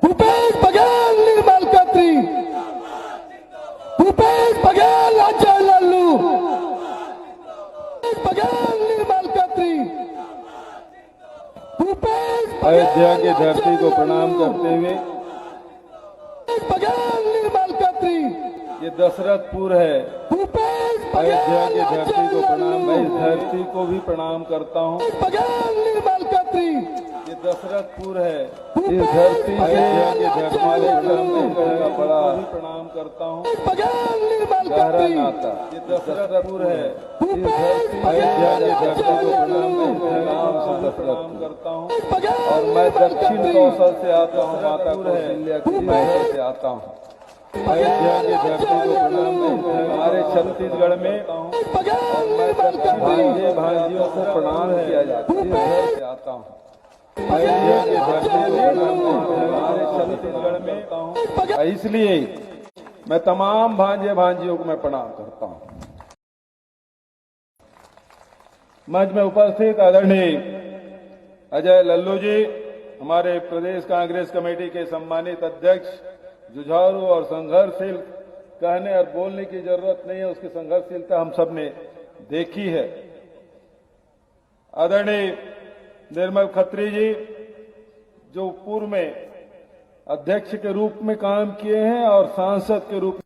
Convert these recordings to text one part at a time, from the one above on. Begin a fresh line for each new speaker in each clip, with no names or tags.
भूपेश बघेल निर्मल खत्री, भूपेश बघेल अजय लल्लू, भूपेश बघेल निर्मल खत्री, भूपेश
अयोध्या की धरती को प्रणाम करते हुए
बघेल निर्मल खत्री,
ये दशरथपुर है।
भूपेश
अयोध्या की
बघेल
धरती को प्रणाम, मैं इस
लल्लू,
धरती को भी प्रणाम करता हूँ।
बघेल निर्मल खत्री,
ये दशरथपुर है। इस धरती से अयोध्या की धरती हमारे ग्राम का बड़ा भी प्रणाम करता हूँ।
बघेल निर्मल
गहरा
खत्री,
नाता। ये दशरथपुर है। इस धरती अयोध्या की धरती को प्रणाम प्रणाम करता हूँ। और मैं दक्षिण कौशल से आता हूँ, माता कौशल्या की महल से आता हूँ। अयोध्या की धरती को प्रणाम हमारे छत्तीसगढ़ में, और मैं दक्षिण भांजे भांजियों को प्रणाम किया जाता है। इस घर से आता हूँ। अयोध्या की धरती को प्रणाम हमारे छत्तीसगढ़ में, इसलिए मैं तमाम भांजे भांजियों को मैं प्रणाम करता हूँ। मंच में उपस्थित आदरणीय अजय लल्लू जी, हमारे प्रदेश कांग्रेस कमेटी के सम्मानित अध्यक्ष, जुझारू और संघर्षशील, कहने और बोलने की जरूरत नहीं है, उसकी संघर्षशीलता हम सब ने देखी है। आदरणीय निर्मल खत्री जी, जो पूर्व में अध्यक्ष के रूप में काम किए हैं और सांसद के रूप में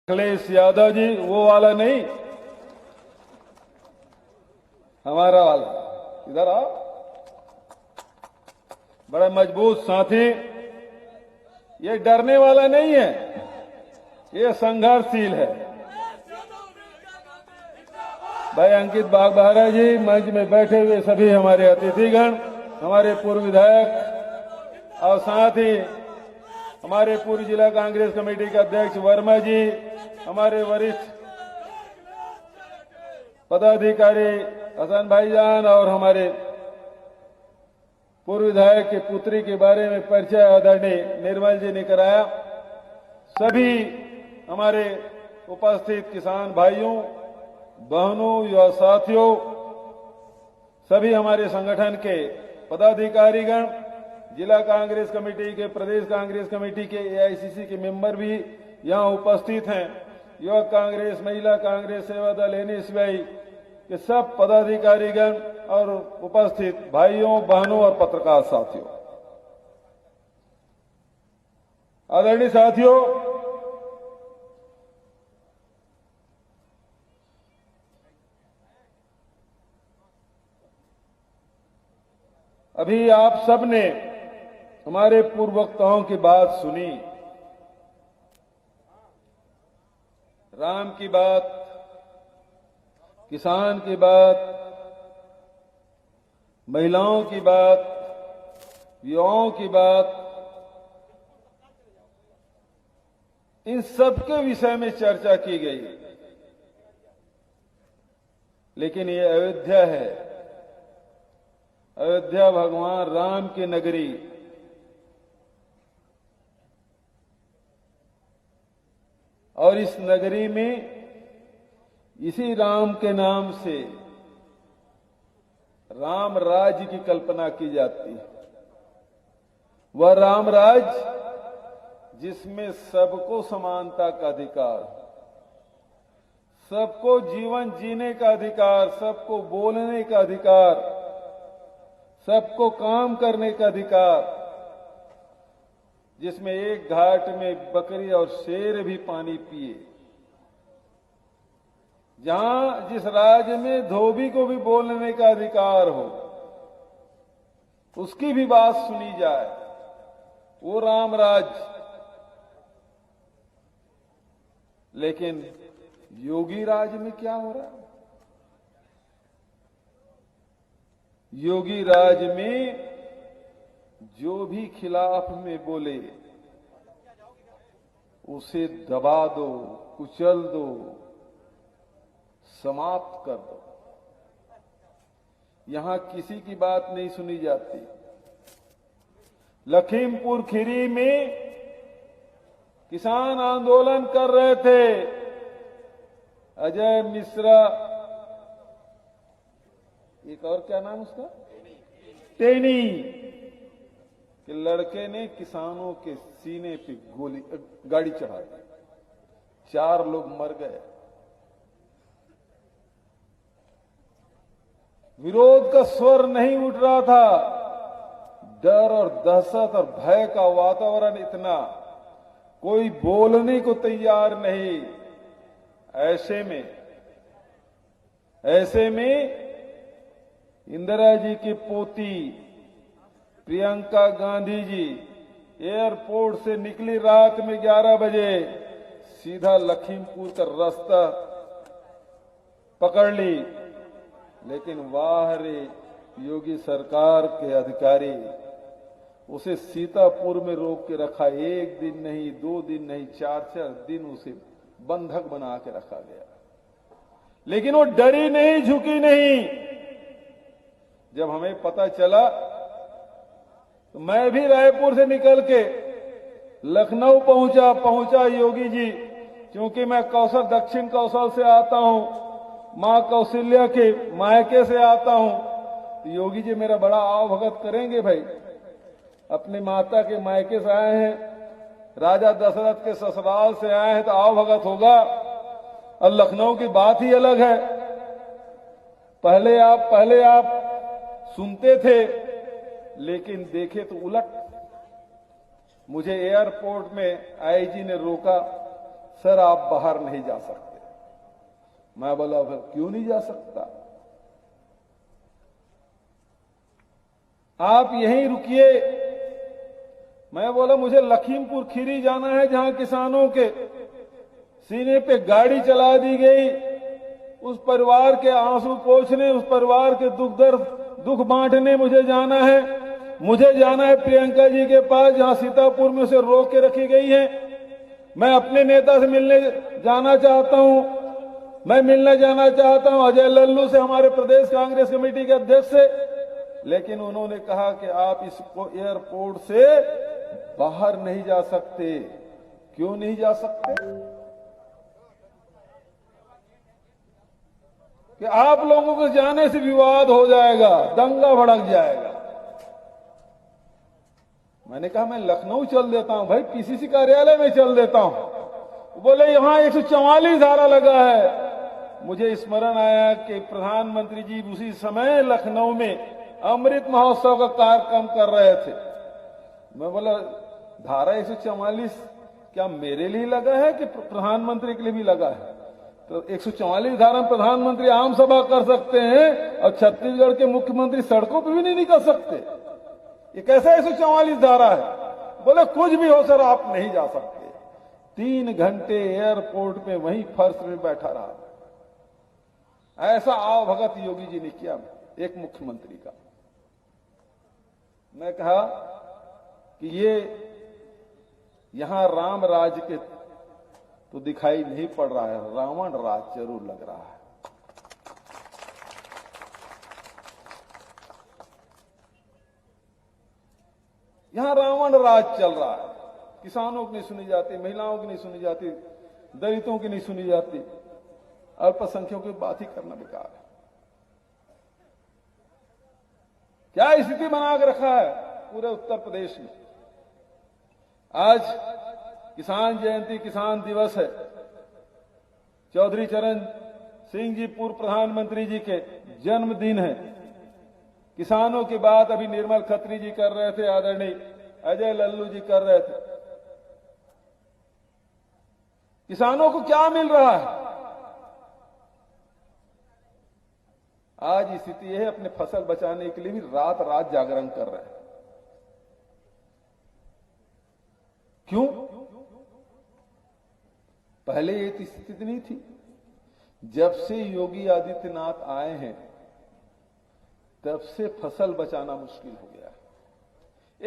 अखिलेश यादव जी, वो वाला नहीं, हमारा वाला, इधर आओ। बड़ा मजबूत साथी, ये डरने वाला नहीं है, ये संघर्षशील है। भाई अंकित बागबहरा जी, मंच में बैठे हुए सभी हमारे अतिथिगण, हमारे पूर्व विधायक और साथ ही हमारे पूर्व जिला कांग्रेस कमेटी के अध्यक्ष वर्मा जी, हमारे वरिष्ठ पदाधिकारी हसन भाईजान और हमारे पूर्व विधायक की पुत्री के बारे में परिचय आदरणीय निर्मल जी ने कराया। सभी हमारे उपस्थित किसान भाइयों, बहनों, युवा साथियों, सभी हमारे संगठन के पदाधिकारीगण, जिला कांग्रेस कमेटी के, प्रदेश कांग्रेस कमेटी के, एआईसीसी के मेंबर भी यहां उपस्थित हैं। युवक कांग्रेस, महिला कांग्रेस, सेवा दल, एनएसयूआई के सब पदाधिकारीगण और उपस्थित भाइयों, बहनों और पत्रकार साथियों, आदरणीय साथियों, अभी आप सबने हमारे पूर्व वक्ताओं की बात सुनी। राम की बात, किसान की बात, महिलाओं की बात, युवाओं की बात, इन सब के विषय में चर्चा की गई। लेकिन ये अयोध्या है, अयोध्या भगवान राम की नगरी, और इस नगरी में इसी राम के नाम से राम राज्य की कल्पना की जाती है। वह राम राज्य जिसमें सबको समानता का अधिकार, सबको जीवन जीने का अधिकार, सबको बोलने का अधिकार, सबको काम करने का अधिकार, जिसमें एक घाट में बकरी और शेर भी पानी पिए, जहां जिस राज्य में धोबी को भी बोलने का अधिकार हो, उसकी भी बात सुनी जाए, वो राम राज्य। लेकिन योगी राज में क्या हो रहा है? योगी राज में जो भी खिलाफ में बोले उसे दबा दो, कुचल दो, समाप्त कर दो। यहां किसी की बात नहीं सुनी जाती। लखीमपुर खीरी में किसान आंदोलन कर रहे थे। अजय मिश्रा, एक और क्या नाम उसका, टेनी के लड़के ने किसानों के सीने पे गाड़ी चढ़ा दी, 4 लोग मर गए। विरोध का स्वर नहीं उठ रहा था। डर और दहशत और भय का वातावरण इतना, कोई बोलने को तैयार नहीं। ऐसे में इंदिरा जी की पोती प्रियंका गांधी जी एयरपोर्ट से निकली रात में 11 बजे, सीधा लखीमपुर का रास्ता पकड़ ली। लेकिन वाह रे, योगी सरकार के अधिकारी उसे सीतापुर में रोक के रखा। 1 दिन नहीं, 2 दिन नहीं, 4 दिन उसे बंधक बना के रखा गया। लेकिन वो डरी नहीं, झुकी नहीं। जब हमें पता चला तो मैं भी रायपुर से निकल के लखनऊ पहुंचा योगी जी, क्योंकि मैं दक्षिण कौशल से आता हूं, मां कौशल्या के मायके से आता हूं। तो योगी जी मेरा बड़ा आवभगत करेंगे भाई। अपनी माता के मायके से आए हैं, राजा दशरथ के ससुराल से आए हैं, तो आवभगत होगा। और लखनऊ की बात ही अलग है। पहले आप सुनते थे, लेकिन देखे तो उलट। मुझे एयरपोर्ट में आईजी ने रोका, सर आप बाहर नहीं जा सकते। मैं बोला फिर क्यों नहीं जा सकता? आप यहीं रुकिए। मैं बोला मुझे लखीमपुर खीरी जाना है, जहां किसानों के सीने पे गाड़ी चला दी गई। उस परिवार के आंसू पोंछने, उस परिवार के दुख बांटने मुझे जाना है। मुझे जाना है प्रियंका जी के पास, जहां सीतापुर में उसे रोक के रखी गई है। मैं अपने नेता से मिलने जाना चाहता हूं। मैं मिलने जाना चाहता हूं अजय लल्लू से, हमारे प्रदेश कांग्रेस कमेटी के अध्यक्ष से। लेकिन उन्होंने कहा कि आप इसको एयरपोर्ट से बाहर नहीं जा सकते। क्यों नहीं जा सकते? कि आप लोगों को जाने से विवाद हो जाएगा, दंगा भड़क जाएगा। मैंने कहा मैं लखनऊ चल देता हूं भाई, पीसीसी कार्यालय में चल देता हूं। बोले यहां 144 धारा लगा है। मुझे स्मरण आया कि प्रधानमंत्री जी उसी समय लखनऊ में अमृत महोत्सव का कार्यक्रम कर रहे थे। मैं बोला धारा 144 क्या मेरे लिए लगा है कि प्रधानमंत्री के लिए भी लगा है? तो 144 धारा में प्रधानमंत्री आम सभा कर सकते हैं और छत्तीसगढ़ के मुख्यमंत्री सड़कों पर भी नहीं निकल सकते। ये कैसा 144 धारा है? बोले कुछ भी हो सर, आप नहीं जा सकते। 3 घंटे एयरपोर्ट पे वहीं फर्श में बैठा रहा। ऐसा आवभगत योगी जी ने किया एक मुख्यमंत्री का। मैं कहा कि ये यहां राम राज के तो दिखाई नहीं पड़ रहा है, रावण राज जरूर लग रहा है। यहां रावण राज चल रहा है। किसानों की नहीं सुनी जाती, महिलाओं की नहीं सुनी जाती, दलितों की नहीं सुनी जाती, अल्पसंख्यकों की बात ही करना बेकार है। क्या स्थिति बना के रखा है पूरे उत्तर प्रदेश में। आज किसान जयंती, किसान दिवस है। चौधरी चरण सिंह जी पूर्व प्रधानमंत्री जी के जन्मदिन है। किसानों की बात अभी निर्मल खत्री जी कर रहे थे, आदरणीय अजय लल्लू जी कर रहे थे। किसानों को क्या मिल रहा है? आज स्थिति यह है, अपने फसल बचाने के लिए भी रात रात जागरण कर रहे हैं। क्यों? पहले ये स्थिति नहीं थी। जब से योगी आदित्यनाथ आए हैं तब से फसल बचाना मुश्किल हो गया है।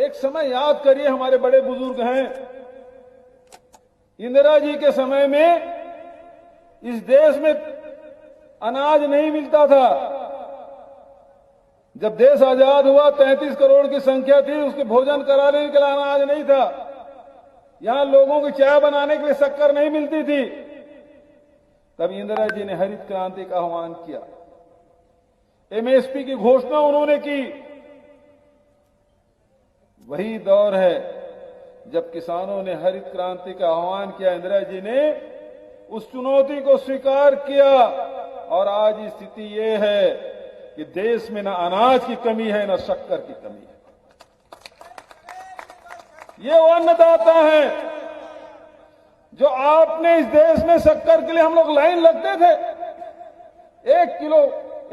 एक समय याद करिए, हमारे बड़े बुजुर्ग हैं, इंदिरा जी के समय में इस देश में अनाज नहीं मिलता था। जब देश आजाद हुआ 33 करोड़ की संख्या थी, उसके भोजन कराने के लिए अनाज नहीं था। यहां लोगों की चाय बनाने के लिए शक्कर नहीं मिलती थी। तब इंदिरा जी ने हरित क्रांति का आह्वान किया, एमएसपी की घोषणा उन्होंने की। वही दौर है जब किसानों ने हरित क्रांति का आह्वान किया, इंदिरा जी ने उस चुनौती को स्वीकार किया और आज स्थिति ये है कि देश में न अनाज की कमी है, न शक्कर की कमी है। ये वो अन्नदाता है जो आपने इस देश में शक्कर के लिए हम लोग लाइन लगते थे। 1 किलो,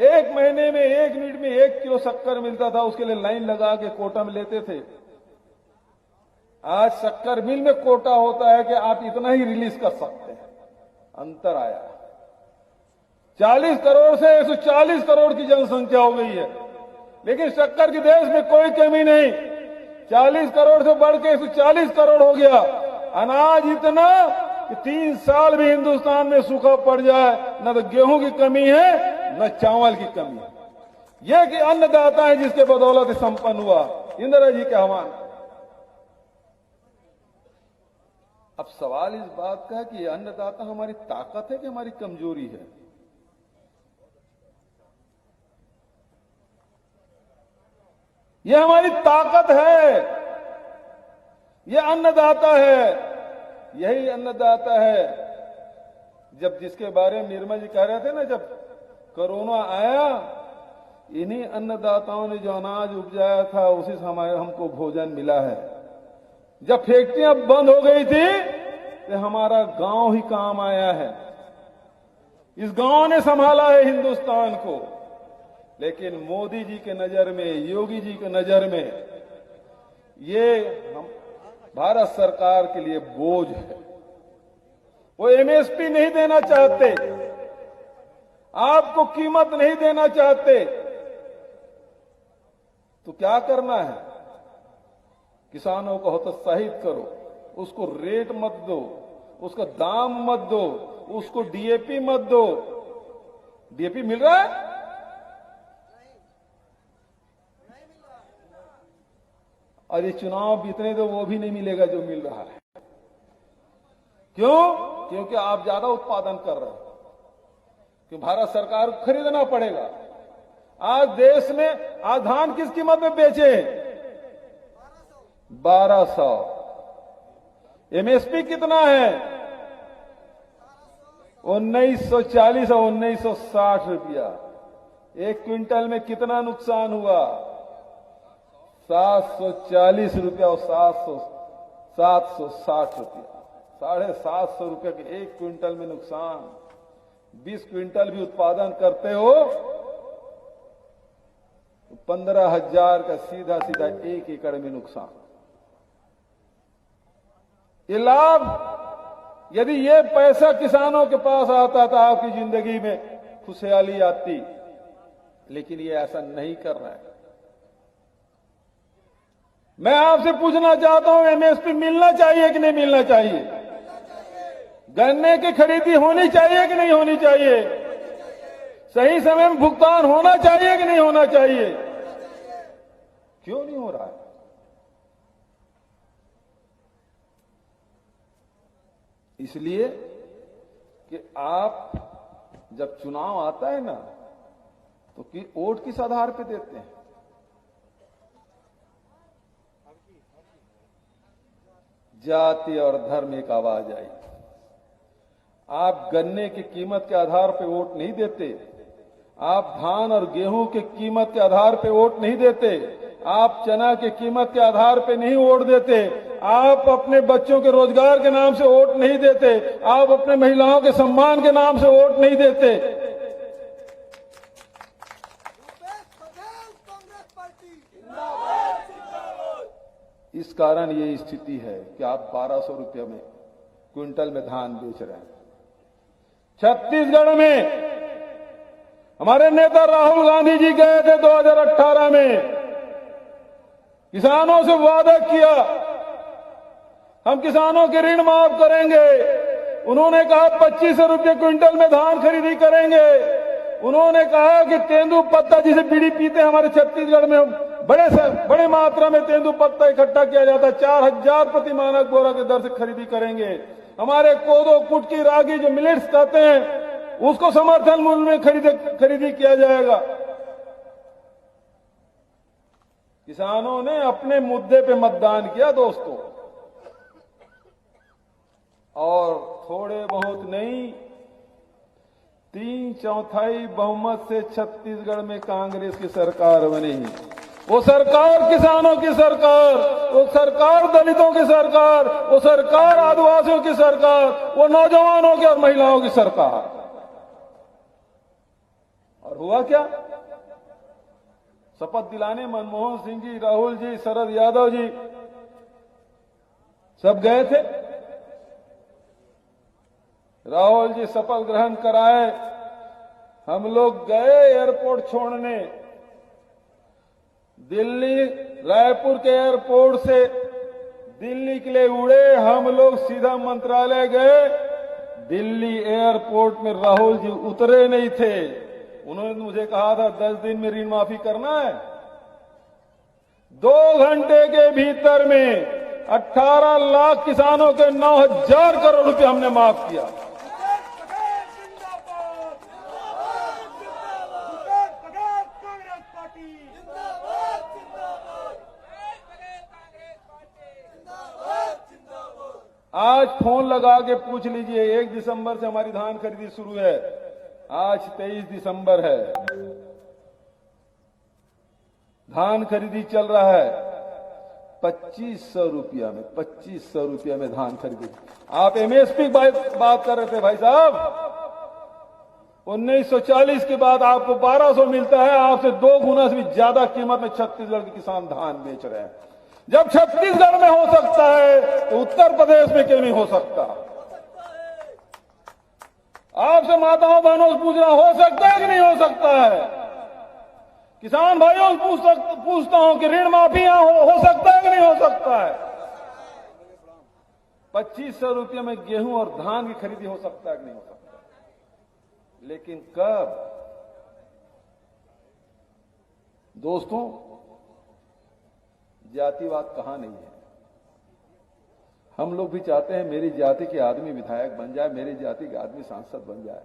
1 महीने में 1 मिनट में 1 किलो शक्कर मिलता था, उसके लिए लाइन लगा के कोटा में लेते थे। आज शक्कर मिल में कोटा होता है कि आप इतना ही रिलीज कर सकते हैं। अंतर आया। 40 करोड़ से 140 करोड़ की जनसंख्या हो गई है, लेकिन शक्कर के देश में कोई कमी नहीं। 40 करोड़ से बढ़ के 140 करोड़ हो गया। अनाज इतना कि 3 साल भी हिंदुस्तान में सूखा पड़ जाए, न तो गेहूं की कमी है न चावल की कमी है। यह कि अन्नदाता है जिसके बदौलत संपन्न हुआ, इंदिरा जी के आह्वान। अब सवाल इस बात का है कि अन्नदाता हमारी ताकत है कि हमारी कमजोरी है? यह हमारी ताकत है, यह अन्नदाता है। यही अन्नदाता है जब जिसके बारे में निर्मल जी कह रहे थे ना, जब कोरोना आया, इन्हीं अन्नदाताओं ने जो अनाज उपजाया था उसी से हमको भोजन मिला है। जब फैक्ट्रियां बंद हो गई थी तो हमारा गांव ही काम आया है। इस गांव ने संभाला है हिंदुस्तान को। लेकिन मोदी जी के नजर में, योगी जी के नजर में ये हम भारत सरकार के लिए बोझ है। वो एमएसपी नहीं देना चाहते, आपको कीमत नहीं देना चाहते, तो क्या करना है? किसानों को हतोत्साहित करो, उसको रेट मत दो, उसका दाम मत दो, उसको डीएपी मत दो। डीएपी मिल रहा है? और ये चुनाव बीतने दो, वो भी नहीं मिलेगा जो मिल रहा है। क्यों? क्योंकि आप ज्यादा उत्पादन कर रहे हो, क्योंकि भारत सरकार को खरीदना पड़ेगा। आज देश में आज धान किस कीमत में बेचे? 1200। एमएसपी कितना है? 1940 और 1960 रुपया। 1 क्विंटल में कितना नुकसान हुआ? 740 रुपया और 760 रुपया। 750 रुपये के 1 क्विंटल में नुकसान। 20 क्विंटल भी उत्पादन करते हो तो 15,000 का सीधा सीधा 1 एकड़ में नुकसान। ये लाभ, यदि ये पैसा किसानों के पास आता था, आपकी जिंदगी में खुशहाली आती। लेकिन ये ऐसा नहीं कर रहा है। मैं आपसे पूछना चाहता हूं, एमएसपी मिलना चाहिए कि नहीं मिलना चाहिए? गन्ने की खरीदी होनी चाहिए कि नहीं होनी चाहिए? सही समय में भुगतान होना चाहिए कि नहीं होना चाहिए? क्यों नहीं हो रहा है? इसलिए कि आप जब चुनाव आता है ना, तो वोट किस आधार पे देते हैं? जाति और धर्म एक आवाज आई। आप गन्ने की कीमत के आधार पर वोट नहीं देते, आप धान और गेहूं की कीमत के आधार पर वोट नहीं देते, आप चना की कीमत के आधार पर नहीं वोट देते, आप अपने बच्चों के रोजगार के नाम से वोट नहीं देते, आप अपने महिलाओं के सम्मान के नाम से वोट नहीं देते। इस कारण ये स्थिति है कि आप 1200 रुपये में क्विंटल में धान बेच रहे हैं। छत्तीसगढ़ में हमारे नेता राहुल गांधी जी गए थे 2018 में, किसानों से वादा किया हम किसानों के ऋण माफ करेंगे। उन्होंने कहा 2500 रुपये क्विंटल में धान खरीदी करेंगे। उन्होंने कहा कि तेंदुपत्ता जिसे बीड़ी पीते हमारे छत्तीसगढ़ में बड़े मात्रा में तेंदुपत्ता इकट्ठा किया जाता है, 4000 प्रति मानक बोरा के दर से खरीदी करेंगे। हमारे कोदो कुटकी रागी जो मिलेट्स कहते हैं उसको समर्थन मूल्य में खरीदी किया जाएगा। किसानों ने अपने मुद्दे पे मतदान किया दोस्तों, और थोड़े बहुत नहीं 3/4 बहुमत से छत्तीसगढ़ में कांग्रेस की सरकार बनी। वो सरकार किसानों की सरकार, वो सरकार दलितों की सरकार, वो सरकार आदिवासियों की सरकार, वो नौजवानों की और महिलाओं की सरकार। और हुआ क्या? शपथ दिलाने मनमोहन सिंह जी, राहुल जी, शरद यादव जी सब गए थे। राहुल जी शपथ ग्रहण कराए, हम लोग गए एयरपोर्ट छोड़ने। दिल्ली रायपुर के एयरपोर्ट से दिल्ली के लिए उड़े, हम लोग सीधा मंत्रालय गए। दिल्ली एयरपोर्ट में राहुल जी उतरे नहीं थे। उन्होंने मुझे कहा था 10 दिन में ऋण माफी करना है। 2 घंटे के भीतर में 18 लाख किसानों के 9000 करोड़ रुपए हमने माफ किया। आज फोन लगा के पूछ लीजिए, 1 दिसंबर से हमारी धान खरीदी शुरू है, आज 23 दिसंबर है, धान खरीदी चल रहा है 2500 रुपया में, 2500 रुपया में धान खरीदी। आप एमएसपी की बात कर रहे थे भाई साहब, 1940 के बाद आपको 1200 मिलता है, आपसे 2 गुना से भी ज्यादा कीमत में छत्तीसगढ़ के किसान धान बेच रहे हैं। जब छत्तीसगढ़ में हो सकता है तो उत्तर प्रदेश में क्यों नहीं हो सकता? आपसे माताओं बहनों से पूछना, हो सकता है कि नहीं हो सकता है? किसान भाइयों से पूछता हूं कि ऋण माफी हो सकता है कि नहीं हो सकता है? 2500 रुपये में गेहूं और धान की खरीदी हो सकता है कि नहीं हो सकता? लेकिन कब? दोस्तों, जातिवाद कहां नहीं है। हम लोग भी चाहते हैं मेरी जाति के आदमी विधायक बन जाए, मेरी जाति के आदमी सांसद बन जाए।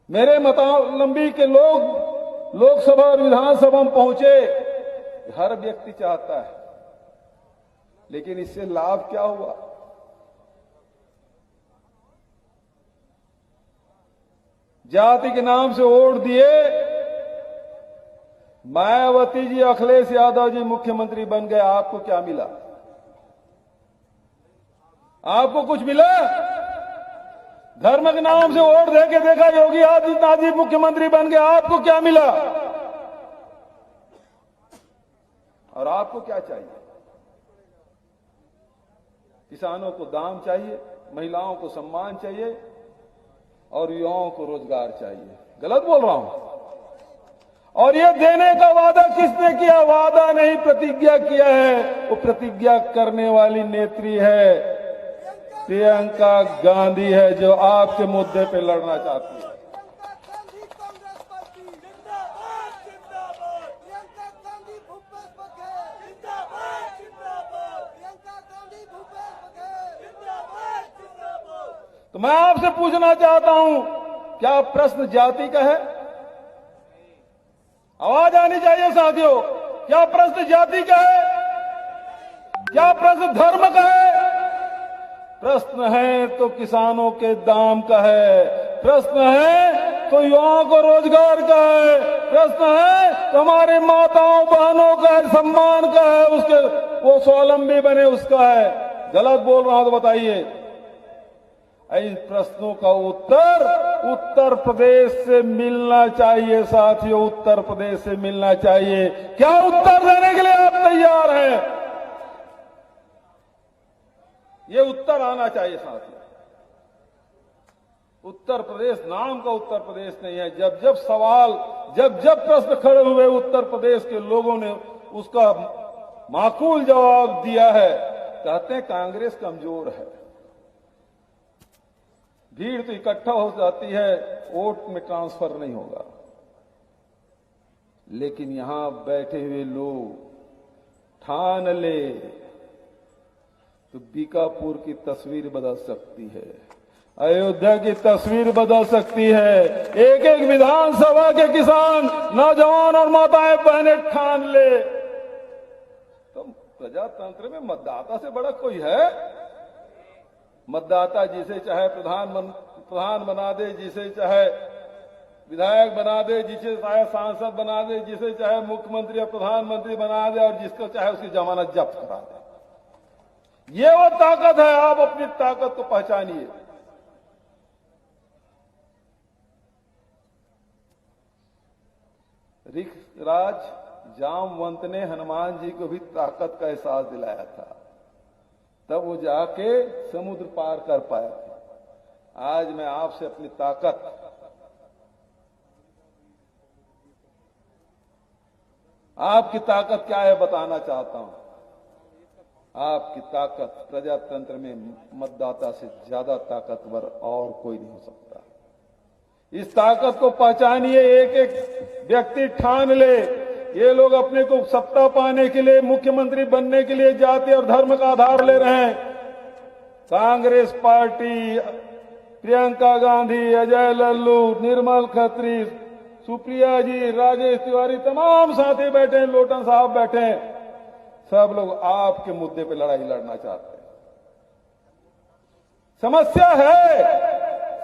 मेरे मतावलंबी के लोग लोकसभा और विधानसभा में पहुंचे, हर व्यक्ति चाहता है, लेकिन इससे लाभ क्या हुआ? जाति के नाम से वोट दिए, मायावती जी, अखिलेश यादव जी मुख्यमंत्री बन गए, आपको क्या मिला? आपको कुछ मिला? धर्म के नाम से वोट देके देखा, योगी आदित्यनाथ जी मुख्यमंत्री बन गए, आपको क्या मिला? और आपको क्या चाहिए? किसानों को दाम चाहिए, महिलाओं को सम्मान चाहिए और युवाओं को रोजगार चाहिए। गलत बोल रहा हूं? और ये देने का वादा किसने किया? वादा नहीं, प्रतिज्ञा किया है। वो प्रतिज्ञा करने वाली नेत्री है प्रियंका गांधी है, जो आपके मुद्दे पे लड़ना चाहती है। तो मैं आपसे पूछना चाहता हूं, क्या प्रश्न जाति का है? आवाज आनी चाहिए साथियों, क्या प्रश्न जाति का है? क्या प्रश्न धर्म का है? प्रश्न है तो किसानों के दाम का है, प्रश्न है तो युवाओं को रोजगार का है, प्रश्न है तो हमारे माताओं बहनों का है, सम्मान का है, उसके वो स्वावलंबी बने उसका है। गलत बोल रहा हूं तो बताइए। इन प्रश्नों का उत्तर उत्तर प्रदेश से मिलना चाहिए साथियों, उत्तर प्रदेश से मिलना चाहिए। क्या उत्तर देने के लिए आप तैयार हैं? ये उत्तर आना चाहिए साथियों। उत्तर प्रदेश नाम का उत्तर प्रदेश नहीं है। जब जब सवाल, जब जब प्रश्न खड़े हुए, उत्तर प्रदेश के लोगों ने उसका माकूल जवाब दिया है। कहते हैं कांग्रेस कमजोर है, भीड़ तो इकट्ठा हो जाती है, वोट में ट्रांसफर नहीं होगा। लेकिन यहां बैठे हुए लोग ठान ले तो बीकापुर की तस्वीर बदल सकती है, अयोध्या की तस्वीर बदल सकती है। एक एक विधानसभा के किसान, नौजवान और माताएं बहनें ठान ले तो प्रजातंत्र में मतदाता से बड़ा कोई है? मतदाता जिसे चाहे प्रधान बना दे, जिसे चाहे विधायक बना दे, जिसे चाहे सांसद बना दे, जिसे चाहे मुख्यमंत्री या प्रधानमंत्री बना दे, और जिसको चाहे उसकी जमानत जब्त करा दे। ये वो ताकत है। आप अपनी ताकत को पहचानिए। ऋखराज जामवंत ने हनुमान जी को भी ताकत का एहसास दिलाया था, तब वो जाके समुद्र पार कर पाया था। आज मैं आपसे अपनी ताकत, आपकी ताकत क्या है बताना चाहता हूं। आपकी ताकत प्रजातंत्र में मतदाता से ज्यादा ताकतवर और कोई नहीं हो सकता। इस ताकत को पहचानिए। एक एक व्यक्ति ठान ले। ये लोग अपने को सत्ता पाने के लिए, मुख्यमंत्री बनने के लिए जाति और धर्म का आधार ले रहे हैं। कांग्रेस पार्टी, प्रियंका गांधी, अजय लल्लू, निर्मल खत्री, सुप्रिया जी, राजेश तिवारी, तमाम साथी बैठे हैं, लोटन साहब बैठे हैं, सब लोग आपके मुद्दे पे लड़ाई लड़ना चाहते हैं। समस्या है,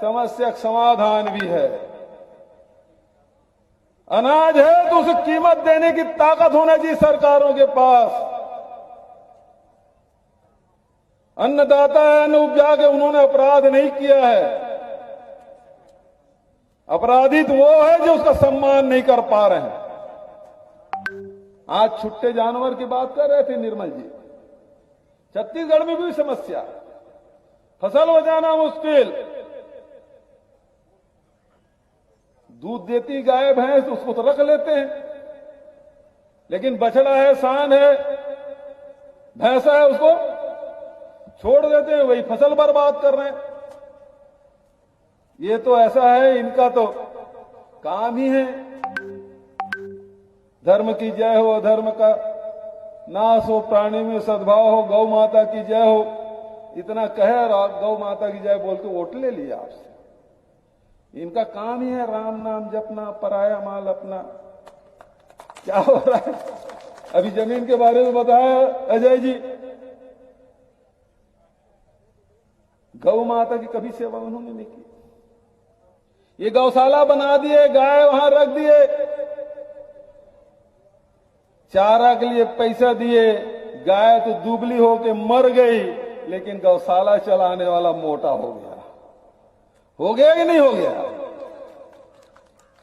समस्या का समाधान भी है। अनाज है तो उसे कीमत देने की ताकत होना चाहिए सरकारों के पास। अन्नदाता है, अन्न उपजा के उन्होंने अपराध नहीं किया है। अपराधी तो वो है जो उसका सम्मान नहीं कर पा रहे हैं। आज छुट्टे जानवर की बात कर रहे थे निर्मल जी। छत्तीसगढ़ में भी समस्या, फसल बचाना मुश्किल। दूध देती गाय भैंस उसको तो रख लेते हैं, लेकिन बछड़ा है, सांड है, भैंसा है, उसको छोड़ देते हैं, वही फसल बर्बाद कर रहे हैं। ये तो ऐसा है, इनका तो काम ही है। धर्म की जय हो, अधर्म का नाश हो, प्राणी में सद्भाव हो, गौ माता की जय हो, इतना कहे और गौ माता की जय बोल के वोट ले लिया आपसे। इनका काम ही है राम नाम जपना, पराया माल अपना। क्या हो रहा है? अभी जमीन के बारे में बताया अजय जी। गौ माता की कभी सेवा उन्होंने नहीं की। ये गौशाला बना दिए, गाय वहां रख दिए, चारा के लिए पैसा दिए, गाय तो दुबली होके मर गई, लेकिन गौशाला चलाने वाला मोटा हो गया। हो गया कि नहीं हो गया?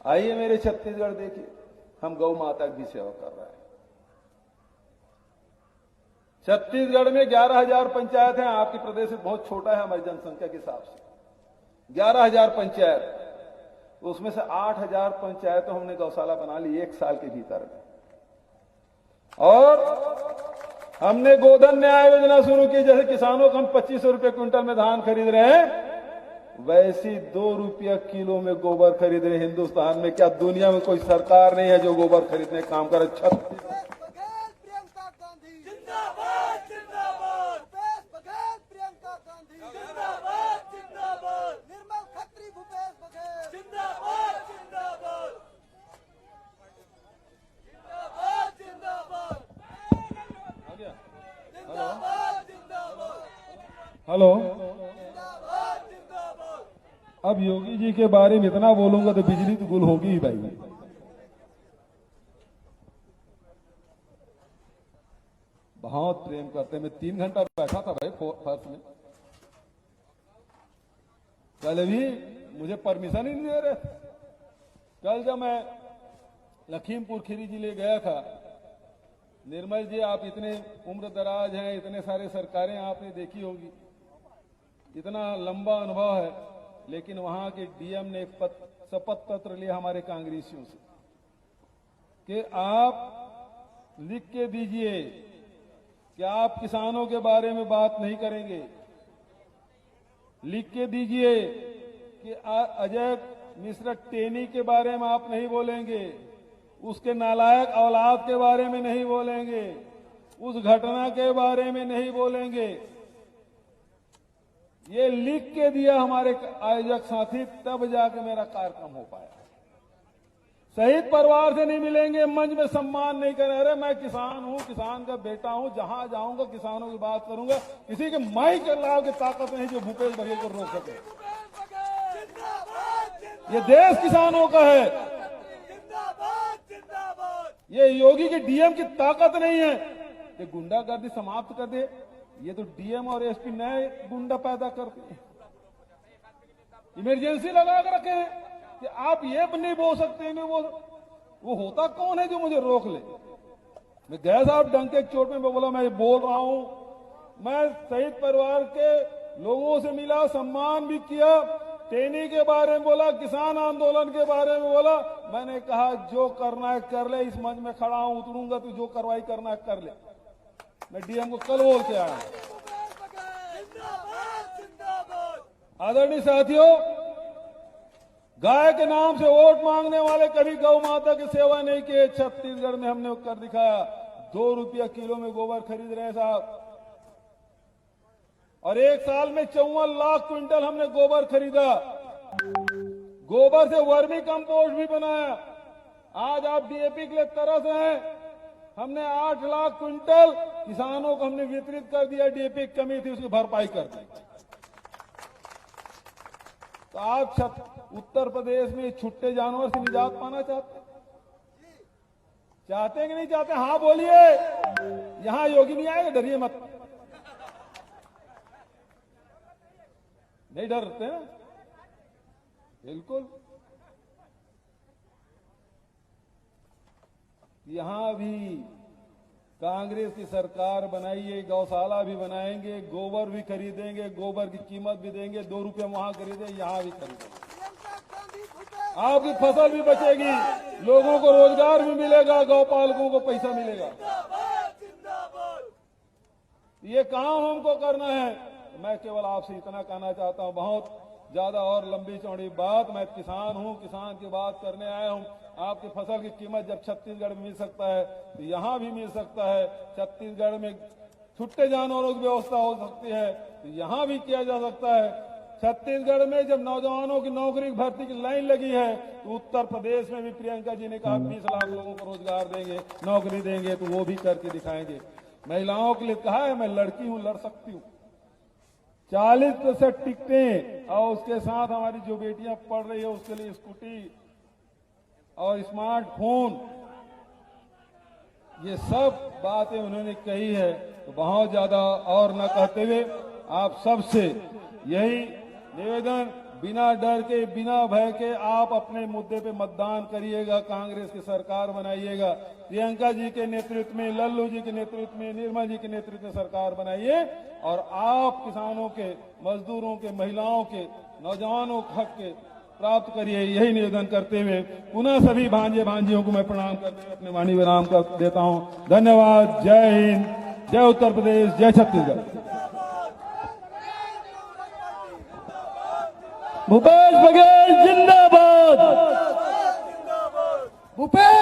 आइए मेरे छत्तीसगढ़ देखिए, हम गौ माता की सेवा कर रहे हैं। छत्तीसगढ़ में 11,000 पंचायत हैं। आपकी प्रदेश में बहुत छोटा है हमारी जनसंख्या के हिसाब से। 11,000 पंचायत, उसमें से 8,000 पंचायतों हमने गौशाला बना ली 1 साल के भीतर में। और हमने गोधन न्याय योजना शुरू की। जैसे किसानों को हम 2500 रुपये क्विंटल में धान खरीद रहे हैं, वैसी 2 रुपया किलो में गोबर खरीद रहे। हिंदुस्तान में क्या दुनिया में कोई सरकार नहीं है जो गोबर खरीदने का काम करे।
प्रियंका गांधी जिंदाबाद, जिंदाबाद। भूपेश बघेल, प्रियंका गांधी जिंदाबाद, जिंदाबाद। निर्मल खत्री, भूपेश बघेल जिंदाबाद, जिंदाबाद, जिंदाबाद, जिंदाबाद, जिंदाबाद।
हेलो,
जिंदाबाद जिंदाबाद।
अब योगी जी के बारे में इतना बोलूंगा तो बिजली तो गुल होगी ही भाई। बहुत प्रेम करते हैं। मैं 3 घंटा बैठा था भाई फर्श में। कल भी मुझे परमिशन ही नहीं दे रहे। कल जब मैं लखीमपुर खीरी जिले गया था, निर्मल जी आप इतने उम्र दराज हैं, इतने सारे सरकारें आपने देखी होगी, इतना लंबा अनुभव है, लेकिन वहां के डीएम ने एक शपथ पत्र लिया हमारे कांग्रेसियों से कि आप लिख के दीजिए कि आप किसानों के बारे में बात नहीं करेंगे। लिख के दीजिए कि अजय मिश्रा टेनी के बारे में आप नहीं बोलेंगे, उसके नालायक औलाद के बारे में नहीं बोलेंगे, उस घटना के बारे में नहीं बोलेंगे। ये लिख के दिया हमारे आयोजक साथी, तब जाके मेरा कार्यक्रम हो पाया। शहीद परिवार से नहीं मिलेंगे, मंच में सम्मान नहीं करें। अरे मैं किसान हूं, किसान का बेटा हूं, जहां जाऊंगा किसानों की बात करूंगा। किसी के माइक के लाभ की ताकत नहीं जो भूपेश बघेल को रोक सके। ये देश किसानों का है,
जिंदाबाद जिंदाबाद।
ये योगी के डीएम की ताकत नहीं है कि गुंडागर्दी समाप्त कर दे। ये तो डीएम और एसपी नए गुंडा पैदा करते हैं। इमरजेंसी लगा कर रखे हैं कि आप ये नहीं बोल सकते, नहीं वो होता कौन है जो मुझे रोक ले। मैं गया साहब डंके की चोट में, मैं बोला मैं बोल रहा हूं। मैं शहीद परिवार के लोगों से मिला, सम्मान भी किया, टेनी के बारे में बोला, किसान आंदोलन के बारे में बोला। मैंने कहा जो करना है कर ले, इस मंच में खड़ा हूं, उतरूंगा तो जो कार्रवाई करना है कर ले। मैं डीएम को कल बोल के आया।
जिंदाबाद जिंदाबाद।
आदरणीय साथियों, गाय के नाम से वोट मांगने वाले कभी गौ माता की सेवा नहीं किए। छत्तीसगढ़ में हमने कर दिखाया। 2 रुपया किलो में गोबर खरीद रहे हैं साहब, और 1 साल में 54 लाख क्विंटल हमने गोबर खरीदा। गोबर से वर्मी कंपोस्ट भी बनाया। आज आप डीएपी के लिए तरस रहे हैं। हमने 8 लाख क्विंटल किसानों को हमने वितरित कर दिया। डीएपी की कमी थी, उसकी भरपाई कर दी। तो आप उत्तर प्रदेश में छुट्टे जानवर से निजात पाना चाहते हैं कि नहीं चाहते? हाँ बोलिए। यहां योगी नहीं आएगा, डरिए मत। नहीं डरते हैं? बिल्कुल। यहां भी कांग्रेस की सरकार बनाइए, गौशाला भी बनाएंगे, गोबर भी खरीदेंगे, गोबर की कीमत भी देंगे। 2 रुपये वहां खरीदे, यहां भी खरीदेंगे।
प्रियंका गांधी भूपेश
आपकी फसल भी बचेगी, लोगों को रोजगार भी मिलेगा, गौपालकों को पैसा मिलेगा।
जिंदाबाद जिंदाबाद।
ये काम हमको करना है। मैं केवल आपसे इतना कहना चाहता हूं, बहुत ज्यादा और लंबी चौड़ी बात। मैं किसान हूं, किसान की बात करने आया हूं। आपकी फसल की कीमत जब छत्तीसगढ़ में मिल सकता है तो यहां भी मिल सकता है। छत्तीसगढ़ में छुट्टे जानवरों की व्यवस्था हो सकती है तो यहां भी किया जा सकता है। छत्तीसगढ़ में जब नौजवानों की नौकरी भर्ती की लाइन लगी है तो उत्तर प्रदेश में भी प्रियंका जी ने कहा 20 लाख लोगों को रोजगार देंगे, नौकरी देंगे, तो वो भी करके दिखाएंगे। महिलाओं के लिए कहा है, मैं लड़की हूं, लड़ सकती हूं। 40% टिकटें, और उसके साथ हमारी जो बेटियां पढ़ रही है उसके लिए स्कूटी और स्मार्टफोन, ये सब बातें उन्होंने कही है। तो बहुत ज्यादा और न कहते हुए आप सबसे यही निवेदन, बिना डर के, बिना भय के आप अपने मुद्दे पे मतदान करिएगा, कांग्रेस की सरकार बनाइएगा। प्रियंका जी के नेतृत्व में, लल्लू जी के नेतृत्व में, निर्मल जी के नेतृत्व में सरकार बनाइए और आप किसानों के, मजदूरों के, महिलाओं के, नौजवानों के हक के प्राप्त करिए। यही निवेदन करते हुए पुनः सभी भांजे भांजियों को मैं प्रणाम करते हुए अपने वाणी विराम कर देता हूं। धन्यवाद। जय हिंद, जय उत्तर प्रदेश, जय छत्तीसगढ़।
भूपेश बघेल जिंदाबाद। भूपेश